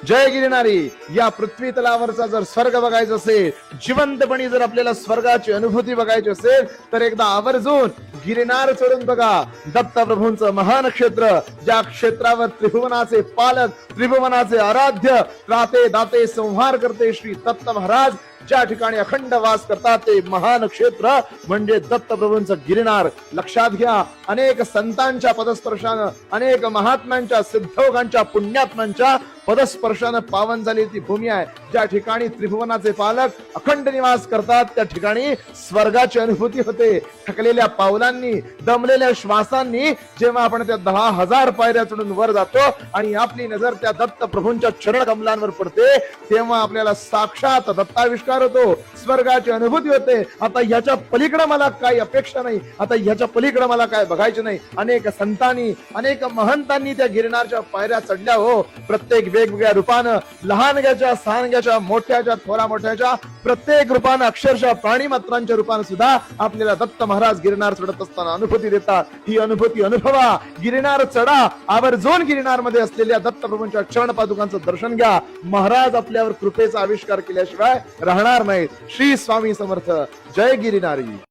जय गिरनारी. या पृथ्वी तलावरचा जर स्वर्ग बघायचा असेल, जिवंतपणी जर आपल्याला स्वर्गाची अनुभूती बघायची असेल, तर एकदा आवर्जून गिरनार चढून बघा. दत्तप्रभूंचं महान क्षेत्र, ज्या क्षेत्रावर त्रिभुवनाचे पालक, त्रिभुवनाचे आराध्य, त्राते दाते संहार करते श्री दत्त महाराज ज्या ठिकाणी अखंड वास करतात, ते महान क्षेत्र म्हणजे दत्तप्रभूंचं गिरनार. लक्षात घ्या, अनेक संतांच्या पदस्पर्शानं, अनेक महात्म्यांच्या, सिद्धोगांच्या, पुण्यात्म्यांच्या पदस्पर्शानं पावन झाली ती भूमी आहे. ज्या ठिकाणी त्रिभुवनाचे पालक अखंड निवास करतात, त्या ठिकाणी स्वर्गाची अनुभूती होते. थकलेल्या पावलांनी, दमलेल्या श्वासांनी जेव्हा आपण त्या 10,000 पायऱ्या चढून वर जातो आणि आपली नजर त्या दत्त प्रभूंच्या चरण कमलांवर पडते, तेव्हा आपल्याला साक्षात दत्ताविष्कार होतो, स्वर्गाची अनुभूती होते. आता ह्याच्या पलीकडे मला काही अपेक्षा नाही, आता ह्याच्या पलीकडे मला काय बघायचे नाही. अनेक संतांनी, अनेक महंतांनी त्या गिरनारच्या पायऱ्या चढल्या हो. प्रत्येक वेगवेगळ्या रूपानं, लहानग्याच्या, सहानग्याच्या, मोठ्याच्या, थोरा मोठ्याच्या, प्रत्येक रूपानं, अक्षरशः प्राणीमात्रांच्या रूपानं सुद्धा आपल्याला दत्त महाराज गिरनार चढत असताना अनुभूती देतात. ही अनुभूती अनुभवा, गिरनार चढा, आवर्जून गिरनार मध्ये असलेल्या दत्तप्रभूंच्या चरण पादुकांचं दर्शन घ्या. महाराज आपल्यावर कृपेचा आविष्कार केल्याशिवाय राहणार नाहीत. श्री स्वामी समर्थ. जय गिरनारी.